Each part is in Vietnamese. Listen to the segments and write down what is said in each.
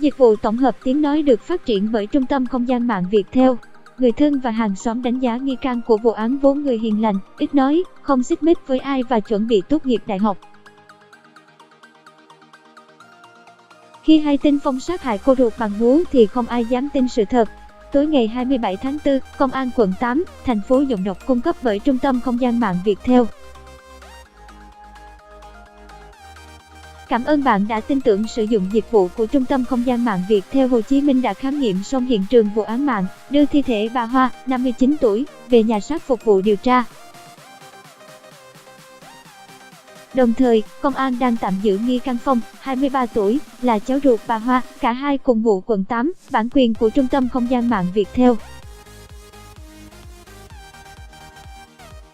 Dịch vụ tổng hợp tiếng nói được phát triển bởi Trung tâm Không gian mạng Viettel. Người thân và hàng xóm đánh giá nghi can của vụ án vốn người hiền lành, ít nói, không xích mích với ai và chuẩn bị tốt nghiệp đại học. Khi hay tin Phong sát hại cô ruột bằng búa thì không ai dám tin sự thật. Tối ngày 27 tháng 4, Công an quận 8, thành phố Giọng Độc cung cấp bởi Trung tâm Không gian mạng Viettel. Cảm ơn bạn đã tin tưởng sử dụng dịch vụ của Trung tâm Không gian mạng Viettel. Hồ Chí Minh đã khám nghiệm xong hiện trường vụ án mạng, đưa thi thể bà Hoa, 59 tuổi, về nhà xác phục vụ điều tra. Đồng thời, công an đang tạm giữ nghi can Phong, 23 tuổi, là cháu ruột bà Hoa, cả hai cùng ngụ quận 8, bản quyền của Trung tâm Không gian mạng Viettel.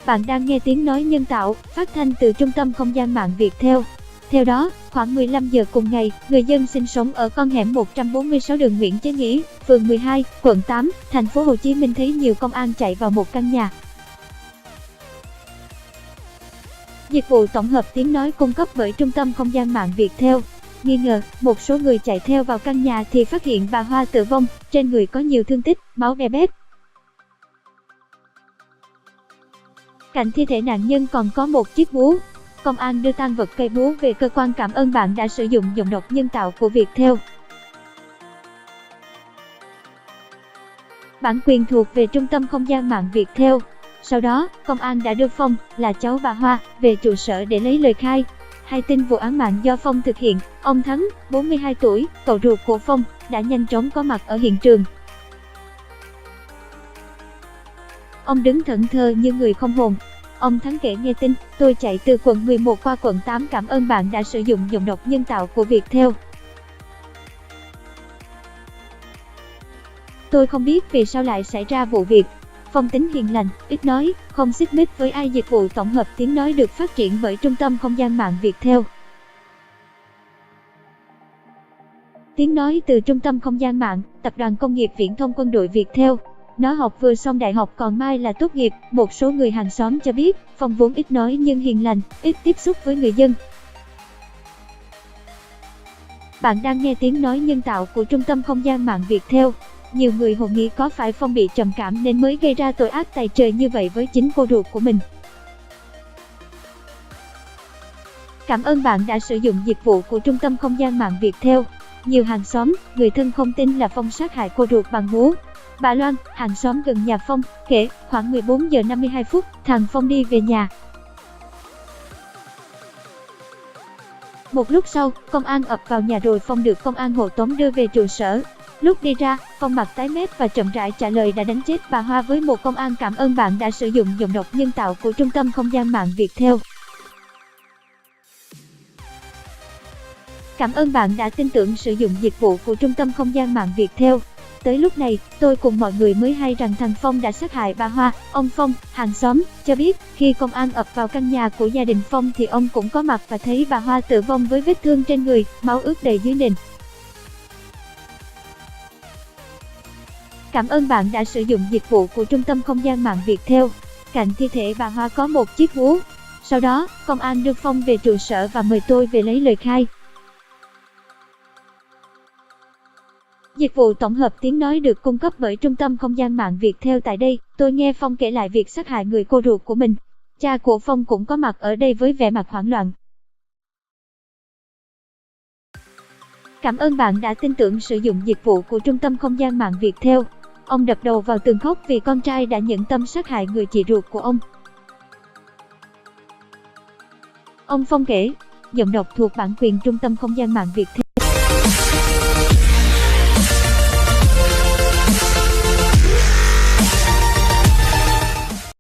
Bạn đang nghe tiếng nói nhân tạo, phát thanh từ Trung tâm Không gian mạng Viettel. Theo đó, khoảng 15 giờ cùng ngày, người dân sinh sống ở con hẻm 146 đường Nguyễn Chí Nghĩa, phường 12, quận 8, thành phố Hồ Chí Minh thấy nhiều công an chạy vào một căn nhà. Dịch vụ tổng hợp tiếng nói cung cấp bởi Trung tâm Không gian mạng Viettel. Nghi ngờ, một số người chạy theo vào căn nhà thì phát hiện bà Hoa tử vong, trên người có nhiều thương tích, máu be bét. Cạnh thi thể nạn nhân còn có một chiếc búa. Công an đưa tang vật cây búa về cơ quan. Cảm ơn bạn đã sử dụng giọng đọc nhân tạo của Viettel. Bản quyền thuộc về Trung tâm Không gian mạng Viettel. Sau đó, công an đã đưa Phong, là cháu bà Hoa, về trụ sở để lấy lời khai. Hay tin vụ án mạng do Phong thực hiện, ông Thắng, 42 tuổi, cậu ruột của Phong, đã nhanh chóng có mặt ở hiện trường. Ông đứng thẫn thờ như người không hồn. Ông Thắng kể nghe tin, tôi chạy từ quận 11 qua quận 8. Cảm ơn bạn đã sử dụng giọng đọc nhân tạo của Viettel. Tôi không biết vì sao lại xảy ra vụ việc. Phong tính hiền lành, ít nói, không xích mích với ai. Dịch vụ tổng hợp tiếng nói được phát triển bởi Trung tâm Không gian mạng Viettel. Tiếng nói từ Trung tâm Không gian mạng, Tập đoàn Công nghiệp Viễn thông Quân đội Viettel. Nó học vừa xong đại học còn mai là tốt nghiệp. Một số người hàng xóm cho biết, Phong vốn ít nói nhưng hiền lành, ít tiếp xúc với người dân. Bạn đang nghe tiếng nói nhân tạo của Trung tâm Không gian mạng Viettel. Nhiều người hồ nghi có phải Phong bị trầm cảm nên mới gây ra tội ác tày trời như vậy với chính cô ruột của mình. Cảm ơn bạn đã sử dụng dịch vụ của Trung tâm Không gian mạng Viettel. Nhiều hàng xóm, người thân không tin là Phong sát hại cô ruột bằng búa. Bà Loan, hàng xóm gần nhà Phong, kể khoảng 14 giờ 52 phút, thằng Phong đi về nhà. Một lúc sau, công an ập vào nhà rồi Phong được công an hộ tống đưa về trụ sở. Lúc đi ra, Phong mặt tái mét và chậm rãi trả lời đã đánh chết bà Hoa với một công an. Cảm ơn bạn đã sử dụng giọng đọc nhân tạo của Trung tâm Không gian mạng Viettel. Cảm ơn bạn đã tin tưởng sử dụng dịch vụ của Trung tâm Không gian mạng Viettel. Tới lúc này, tôi cùng mọi người mới hay rằng thằng Phong đã sát hại bà Hoa. Ông Phong, hàng xóm, cho biết khi công an ập vào căn nhà của gia đình Phong thì ông cũng có mặt và thấy bà Hoa tử vong với vết thương trên người, máu ướt đầy dưới nền. Cảm ơn bạn đã sử dụng dịch vụ của Trung tâm Không gian mạng Viettel. Cạnh thi thể bà Hoa có một chiếc búa. Sau đó, công an đưa Phong về trụ sở và mời tôi về lấy lời khai. Dịch vụ tổng hợp tiếng nói được cung cấp bởi Trung tâm Không gian mạng Viettel. Tại đây, tôi nghe Phong kể lại việc sát hại người cô ruột của mình. Cha của Phong cũng có mặt ở đây với vẻ mặt hoảng loạn. Cảm ơn bạn đã tin tưởng sử dụng dịch vụ của Trung tâm Không gian mạng Viettel. Ông đập đầu vào tường khóc vì con trai đã nhẫn tâm sát hại người chị ruột của ông. Ông Phong kể, giọng đọc thuộc bản quyền Trung tâm Không gian mạng Viettel.